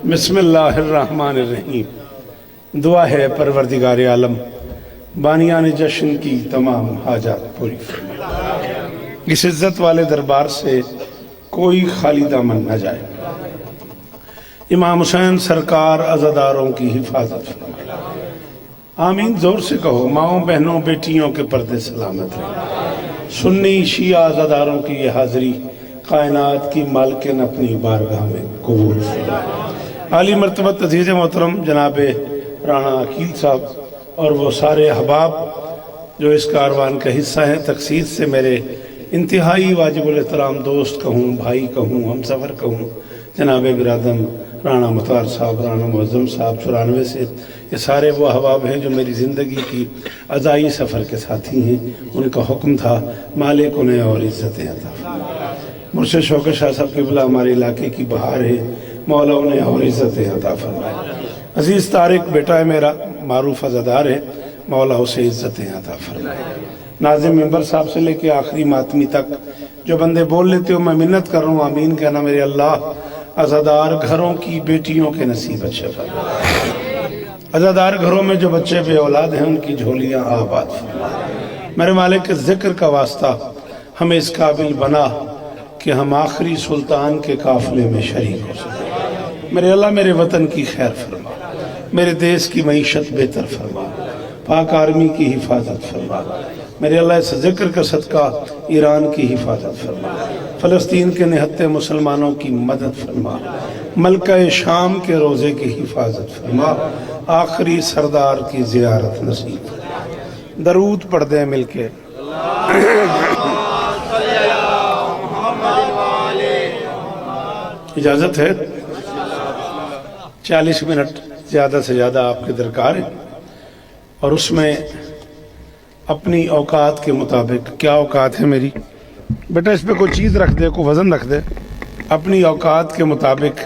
بسم اللہ الرحمن الرحیم. دعا ہے پروردگار عالم بانیان جشن کی تمام حاجات پوری فرمائے. اس عزت والے دربار سے کوئی خالی دامن نہ جائے. امام حسین سرکار عزاداروں کی حفاظت فرمائے. آمین. زور سے کہو. ماؤں بہنوں بیٹیوں کے پردے سلامت رہے. سنی شیعہ عزاداروں کی یہ حاضری کائنات کی مالکن اپنی بارگاہ میں قبول فرمائے. عالی مرتبہ عزیز محترم جناب رانا عقیل صاحب اور وہ سارے احباب جو اس کاروان کا حصہ ہیں، تخصیص سے میرے انتہائی واجب الاحترام دوست کہوں، بھائی کہوں، ہم سفر کہوں، جناب برادم رانا مطار صاحب، رانا معظم صاحب 94 سے، یہ سارے وہ احباب ہیں جو میری زندگی کی عزائی سفر کے ساتھی ہیں. ان کا حکم تھا مالک انہیں اور عزتیں عطا فرمائے. مرشد شوکت شاہ صاحب قبلہ ہمارے علاقے کی بہار ہے، مولا انہیں اور عزتیں عطا فرمائے. عزیز طارق بیٹا ہے میرا، معروف عزادار ہے، مولا اسے عزتیں عطا فرمائے. ناظم ممبر صاحب سے لے کے آخری ماتمی تک جو بندے بول لیتے ہو میں منت کر رہا ہوں آمین کہنا. میرے اللہ عزادار گھروں کی بیٹیوں کے نصیب اچھے فرمائے. عزادار گھروں میں جو بچے بے اولاد ہیں ان کی جھولیاں آباد فرمائے. میرے مالک کے ذکر کا واسطہ ہمیں اس قابل بنا کہ ہم آخری سلطان کے قافلے میں شریک ہو سکیں. میرے اللہ میرے وطن کی خیر فرما، میرے دیس کی معیشت بہتر فرما، پاک آرمی کی حفاظت فرما. میرے اللہ اس ذکر کا صدقہ ایران کی حفاظت فرما، فلسطین کے نہتے مسلمانوں کی مدد فرما، ملکہ شام کے روزے کی حفاظت فرما، آخری سردار کی زیارت نصیب فرما. درود پڑھ دیں مل کے. اجازت ہے 40 منٹ زیادہ سے زیادہ آپ کے درکار ہیں، اور اس میں اپنی اوقات کے مطابق. کیا اوقات ہے میری بیٹا؟ اس پہ کوئی چیز رکھ دے، کوئی وزن رکھ دے. اپنی اوقات کے مطابق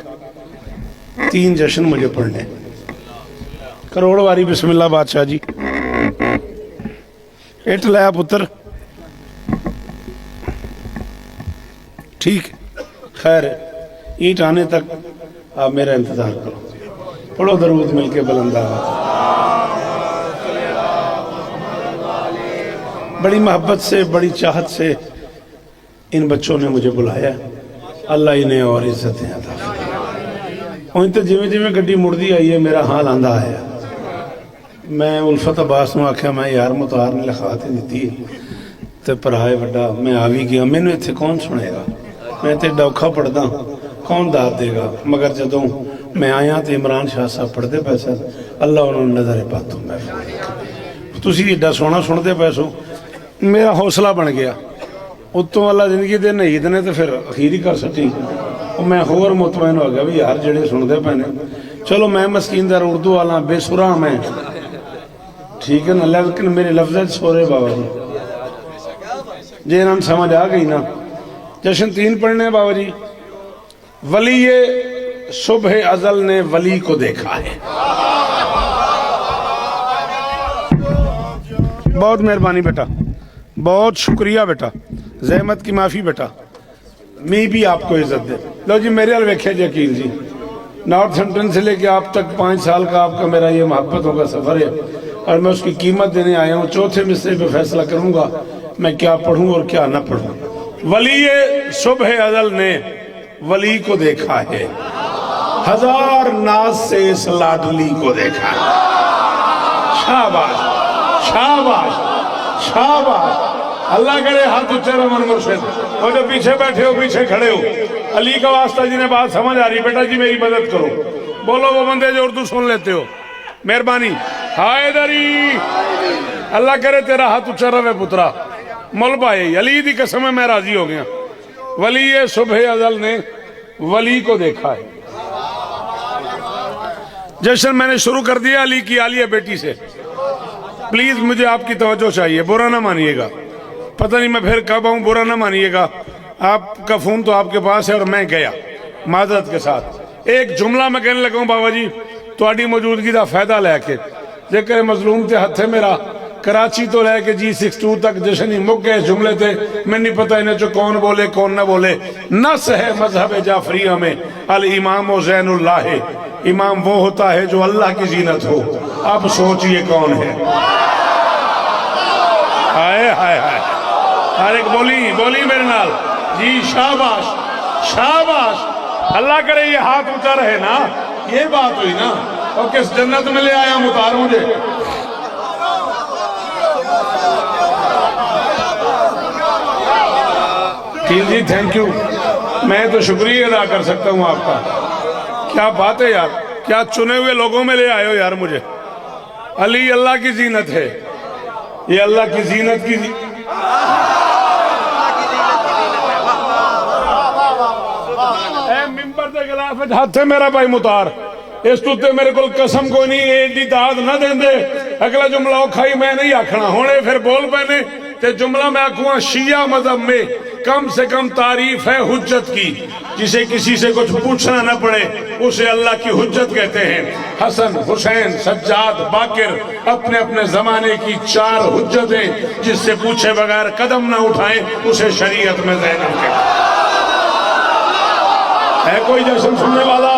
3 جشن مجھے پڑھنے. کروڑ واری بسم اللہ بادشاہ جی. ایٹ لیا پتر. ٹھیک خیر ہے، اینٹ آنے تک آپ میرا انتظار کرو. پڑھو درود مل کے بلند آواز. بڑی محبت سے، بڑی چاہت سے ان بچوں نے مجھے بلایا. اللہ انہیں اور عزتیں عطا فرمائے. تو جویں گڈی مڑدی آئی ہے میرا حال آندہ آیا. میں الفت عباس نو آکھیا میں یار مطار نے لکھا تے دیتی تے پرہائے وڈا میں آوی گیا. مینوں ایتھے کون سنے گا؟ میں تے ڈوکھا پڑھدا کون داد دے گا؟ مگر جدوں میں آیا تو عمران شاہ صاحب پڑھتے پیسے اللہ انہوں نے نظر پاتوں میں تسی ایڈا سونا سنتے پیسو. میرا حوصلہ بن گیا. اتوں اللہ زندگی دے نہیں دینے تو پھر اخیری کر سٹی. میں ہور مطمئن ہو گیا بھی یار جڑے سنتے پہ نے. چلو میں مسکین دار اردو والا بے سرا میں ٹھیک ہے نا، لیکن میرے لفظ سورے بابا جی جی انہوں سمجھ آ گئی نا. جشن 3 پڑھنے بابا جی. ولی صبح ازل نے ولی کو دیکھا ہے. بہت مہربانی بیٹا، بہت شکریہ بیٹا، زحمت کی معافی بیٹا. میں بھی آپ کو عزت دے. لو جی میرے حال ویکھے جی عقیل جی، نارتھ ہمپٹن سے لے کے آپ تک 5 سال کا آپ کا میرا یہ محبتوں کا سفر ہے، اور میں اس کی قیمت دینے آیا ہوں. چوتھے مصرے پہ فیصلہ کروں گا میں کیا پڑھوں اور کیا نہ پڑھوں. ولی صبح ازل نے ولی کو دیکھا ہے، ہزار ناز سے اس لاڈلی کو دیکھا ہے. شاباش شاباش شاباش. اللہ کرے ہاتھ اچھے رمن مرشد. اور جو پیچھے بیٹھے ہو پیچھے کھڑے ہو، علی کا واسطہ جنہیں بات سمجھ آ رہی بیٹا جی میری مدد کرو. بولو وہ بندے جو اردو سن لیتے ہو، مہربانی. حیدری اللہ کرے تیرا ہاتھ اچھا رہے پترا. مول بھائی علی دی قسم میں راضی ہو گیا. ولی صبح ازل نے ولی کو دیکھا ہے. جشن میں نے شروع کر دیا علی کی عالیہ بیٹی سے. پلیز مجھے آپ کی توجہ چاہیے، برا نہ مانیے گا. پتہ نہیں میں پھر کب آؤں، برا نہ مانیے گا. آپ کا فون تو آپ کے پاس ہے اور میں گیا معذرت کے ساتھ. ایک جملہ میں کہنے لگا ہوں بابا جی تہاڈی موجودگی دا فائدہ لے کے. ذکر مظلوم تے ہتھے میرا کراچی تو لے کے G62 تک جشن ہی مک گئے جملے تھے، میں نہیں پتہ انہیں جو کون بولے کون نہ بولے۔ نس ہے مذہب جعفریہ میں الامام زین اللہ، امام وہ ہوتا ہے جو اللہ کی زینت ہو۔ اب سوچئے کون ہے؟ ہائے ہائے ہائے، ہر ایک بولی میرے نال جی شاباش شاباش۔ اللہ کرے یہ ہاتھ اونچا رہے نا، یہ بات ہوئی نا، اور کس جنت میں لے آیا متار مجھے۔ جی تھینک یو، میں تو شکریہ ادا کر سکتا ہوں آپ کا۔ کیا بات ہے یار، کیا چنے ہوئے لوگوں میں لے آئے ہو یار مجھے۔ علی اللہ کی زینت ہے، یہ اللہ کی زینت کی اے ممبر دے خلاف ہاتھ ہے میرا بھائی متار، اس تو تے میرے کل قسم کو نہیں ایڈی داد نہ دیں دے۔ اگلا جملہ کھائی میں نہیں آکھنا ہونے پھر بول پہنے تے جملہ میں آکھوں شیعہ مذہب میں کم سے کم تعریف ہے حجت کی، جسے کسی سے کچھ پوچھنا نہ پڑے اسے اللہ کی حجت کہتے ہیں۔ حسن، حسین، سجاد، باقر اپنے اپنے زمانے کی 4 حجتیں، جس سے پوچھے بغیر قدم نہ اٹھائیں اسے شریعت میں زینب کہتے ہیں۔ ہے کوئی جشن سننے والا؟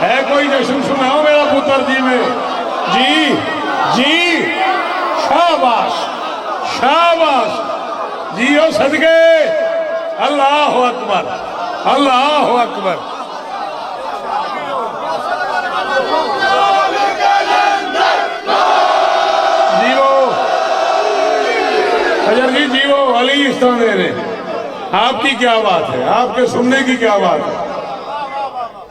ہے کوئی جشن سناؤ میرا پتر جی میں؟ جی شاباش شاباش، جیو صدقے، اللہ اکبر اللہ اکبر۔ جیو حجر جی، جیو علی استانے نے، آپ کی کیا بات ہے، آپ کے سننے کی کیا بات ہے۔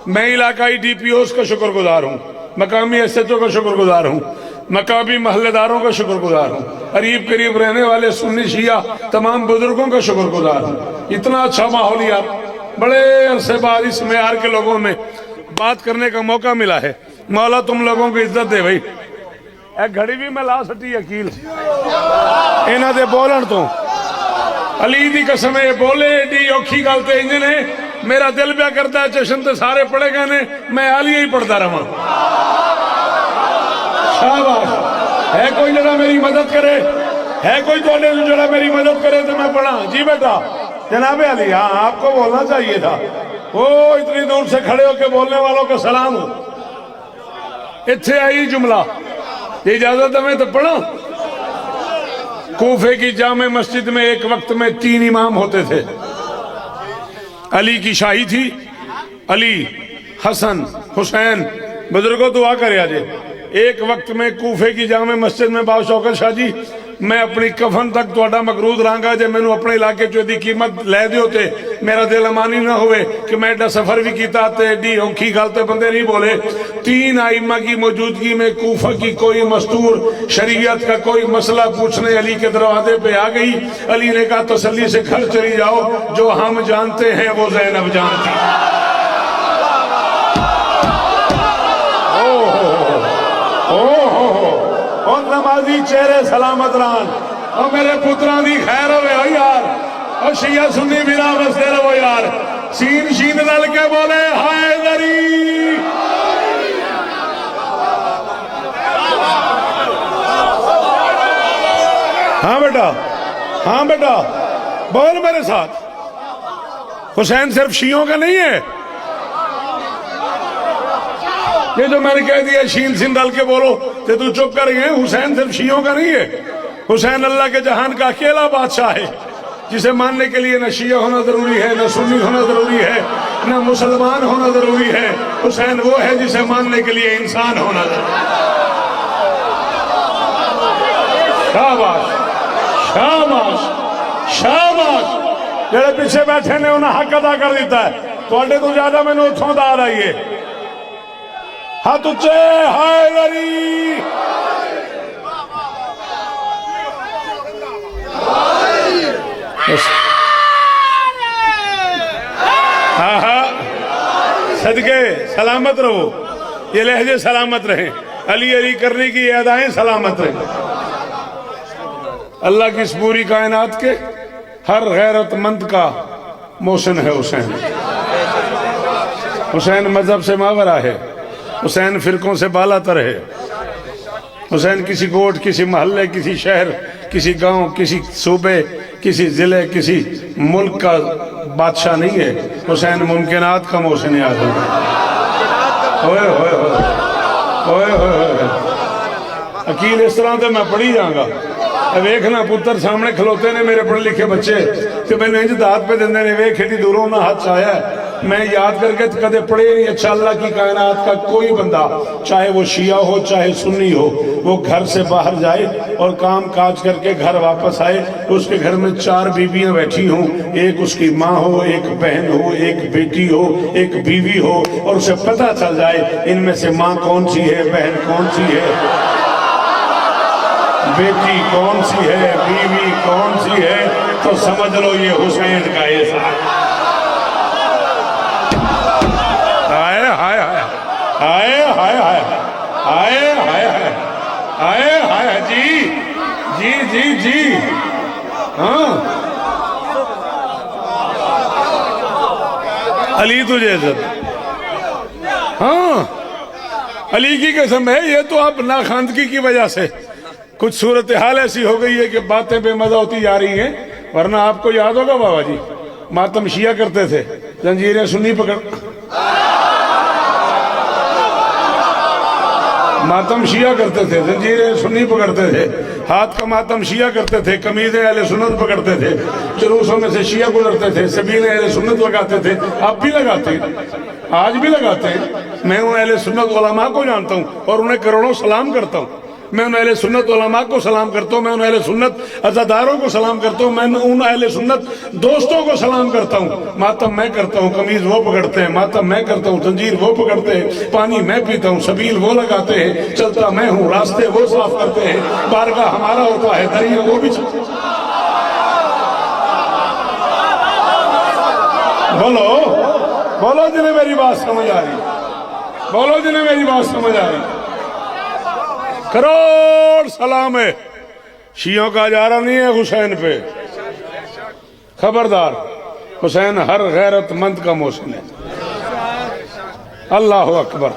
میں علاقائی ڈی پی اوز کا شکر گزار ہوں، مقامی ایس ایچ او کا شکر گزار ہوں، مقامی محلے داروں کا شکر گزار ہوں، قریب قریب رہنے والے سنی شیعہ تمام بزرگوں کا شکر گزار ہوں۔ اتنا اچھا ماحول یار، بڑے عرصے بعد اس معیار کے لوگوں میں بات کرنے کا موقع ملا ہے۔ مولا تم لوگوں کو عزت دے بھائی۔ ایک گھڑی بھی میں لا سٹی اکیل انہاں دے بولن تو علی دی قسم ہے، بولے ایڈی اوکھی گالتے انجن ہے، میرا دل پیا کرتا ہے چشن تے سارے پڑھے گئے نے، میں علی ہی پڑھتا رہا۔ شاباش، ہے کوئی جڑا میری مدد کرے؟ ہے کوئی جڑا میری مدد کرے تو میں پڑھا؟ جی بیٹا جناب علی، ہاں آپ کو بولنا چاہیے تھا۔ وہ اتنی دور سے کھڑے ہو کے بولنے والوں کا سلام ہو۔ اتھے آئی جملہ، اجازت میں تو پڑھا۔ کوفے کی جامع مسجد میں ایک وقت میں 3 امام ہوتے تھے۔ علی کی شاہی تھی، علی، حسن، حسین، بزرگوں دعا کرے آجے۔ ایک وقت میں کوفے کی جامع مسجد میں باو شوکت شاہ جی، میں اپنی کفن تک توڑا مقرود رانگا جے میں نے اپنے علاقے جو دی قیمت لے دیو تے میرا دل امانی نہ ہوئے کہ میں ایڈا سفر بھی کیتا تے دی ہنکی گالتے بندے نہیں بولے۔ 3 آئمہ کی موجودگی میں کوفہ کی کوئی مستور شریعت کا کوئی مسئلہ پوچھنے علی کے دروازے پہ آ گئی۔ علی نے کہا تسلی سے گھر چلی جاؤ، جو ہم جانتے ہیں وہ زینب جانتی۔ اور نمازی چہرے سلامت ران، اور میرے پتران دی خیر ہوئے ہو یار، اور شیعہ سنی میرا بستے رہو یار، سین شین رل کے بولے ہائے دری۔ ہاں بیٹا، ہاں بیٹا بول میرے ساتھ، حسین صرف شیعوں کا نہیں ہے۔ یہ جو میں نے کہہ دیا شین سن ڈال کے بولو کہ تو چپ کر گئے، حسین صرف شیعوں کا نہیں ہے۔ حسین اللہ کے جہان کا اکیلا بادشاہ ہے جسے ماننے کے لیے نہ شیعہ ہونا ضروری ہے، نہ سنی ہونا ضروری ہے، نہ مسلمان ہونا ضروری ہے۔ حسین وہ ہے جسے ماننے کے لیے انسان ہونا ضروری ہے۔ شاباش شاباش شاباش، جڑے پیچھے بیٹھے نے انہیں حق ادا کر دیتا ہے، تو اڈے تو زیادہ میں نے اتھوں دا رہی ہے۔ ہاتھ اچھے، ہائے دری۔ ہاں ہاں صدقے سلامت رہو، یہ لہجے سلامت رہیں، علی علی کرنے کی یہ ادائیں سلامت رہیں۔ اللہ کی اس پوری کائنات کے ہر غیرت مند کا محسن ہے حسین۔ حسین مذہب سے ماورا ہے، حسین فرقوں سے بالا تر ہے، حسین کسی کوٹ، کسی محلے، کسی شہر، کسی گاؤں، کسی صوبے، کسی ضلع، کسی ملک کا بادشاہ نہیں ہے، حسین ممکنات کا محسن اعظم ہے۔ ہوئے ہوئے ہوئے ہوئے ہوئے ہوئے عقیل اس طرح تو میں پڑھی جاؤں گا۔ ویکھنا پتر سامنے کھلوتے نے میرے پڑھے لکھے بچے کہ میں نے دات پہ دندے نے ویکھ کھیٹی دوروں نہ ہاتھ آیا ہے، میں یاد کر کے کدے پڑھے نہیں۔ اچھا اللہ کی کائنات کا کوئی بندہ چاہے وہ شیعہ ہو چاہے سنی ہو، وہ گھر سے باہر جائے اور کام کاج کر کے گھر واپس آئے، اس کے گھر میں 4 بیویاں بیٹھی ہوں، ایک اس کی ماں ہو، ایک بہن ہو، ایک بیٹی ہو، ایک بیوی ہو، اور اسے پتہ چل جائے ان میں سے ماں کون سی ہے، بہن کون سی ہے، بیٹی کون سی ہے، بیوی کون سی ہے، تو سمجھ لو یہ حسین کا احسان۔ ہائے ہائے ہائے ہائے ہائے ہائے ہائے ہائے ہائے ہائے جی جی جی جی ہاں علی تجھے عزت، ہاں علی کی قسم ہے، یہ تو آپ ناخواندگی کی وجہ سے کچھ صورتحال ایسی ہو گئی ہے کہ باتیں بے مزہ ہوتی جا رہی ہیں، ورنہ آپ کو یاد ہوگا بابا جی ماتم شیعہ کرتے تھے، زنجیریں سنی پکڑ، ماتم شیعہ کرتے تھے، زنجیریں سنی پکڑتے تھے، ہاتھ کا ماتم شیعہ کرتے تھے، قمیضیں اہل سنت پکڑتے تھے، جلوسوں میں سے شیعہ گزرتے تھے، سبیلیں اہل سنت لگاتے تھے، آپ بھی لگاتے ہیں، آج بھی لگاتے ہیں۔ میں ان اہل سنت علماء کو جانتا ہوں اور انہیں کروڑوں سلام کرتا ہوں، میں ان اہل سنت علماء کو سلام کرتا ہوں، میں ان اہل سنت عزاداروں کو سلام کرتا ہوں، میں ان اہل سنت دوستوں کو سلام کرتا ہوں۔ ماتم میں کرتا ہوں، قمیض وہ پکڑتے ہیں، ماتم میں کرتا ہوں، زنجیر وہ پکڑتے ہیں، پانی میں پیتا ہوں، سبیل وہ لگاتے ہیں، چلتا میں ہوں، راستے وہ صاف کرتے ہیں، بارگاہ ہمارا ہوتا ہے، دریا وہ بھی چلتے ہیں۔ بولو بولو جنہیں میری بات سمجھ آ رہی، بولو جنہیں میری بات سمجھ آ رہی۔ کروڑ سلام ہے، شیعوں کا اجارہ نہیں ہے حسین پہ، خبردار، حسین ہر غیرت مند کا محسن ہے۔ اللہ اکبر،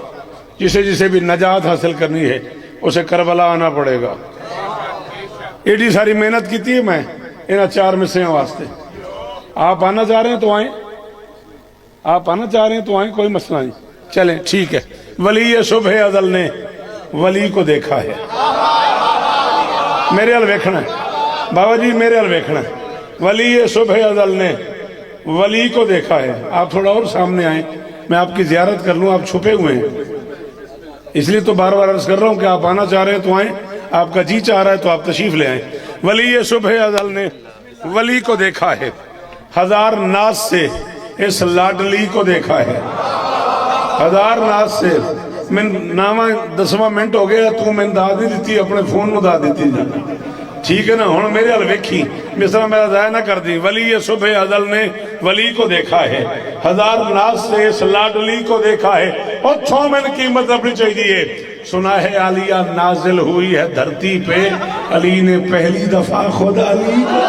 جسے جسے بھی نجات حاصل کرنی ہے اسے کربلا آنا پڑے گا۔ ایڈی ساری محنت کی تھی میں انہاں 4 مصرعوں واسطے، آپ آنا چاہ رہے ہیں تو آئیں، آپ آنا چاہ رہے ہیں تو آئیں، کوئی مسئلہ نہیں، چلیں ٹھیک ہے۔ ولی صبح ازل نے ولی کو دیکھا ہے، میرے حال ویکھنا ہے بابا جی، میرے حال ویکھنا ہے، ولی صبح ازل نے ولی کو دیکھا ہے۔ آپ تھوڑا اور سامنے آئیں، میں آپ کی زیارت کر لوں، آپ چھپے ہوئے ہیں، اس لیے تو بار بار عرض کر رہا ہوں کہ آپ آنا چاہ رہے ہیں تو آئیں، آپ کا جی چاہ رہا ہے تو آپ تشریف لے آئیں۔ ولی صبح ازل نے ولی کو دیکھا ہے، 1000 ناز سے اس لاڈلی کو دیکھا ہے، 1000 ناز سے۔ میں نامہ 10واں منٹ ہو گیا، تو میں دا دی دیتی اپنے فون میں دا دیتی جانا، ٹھیک ہے نا؟ ہون میرے حال ویکھی، مصرع میرا ضائع نہ کر دی۔ ولی صبح ازل نے ولی کو دیکھا ہے، 1000 ناز سے اس لاڈلی کو دیکھا ہے، اور 6 من قیمت اپنی چاہیے۔ سنا ہے عالیہ نازل ہوئی ہے دھرتی پہ، علی نے پہلی دفعہ خود علی کو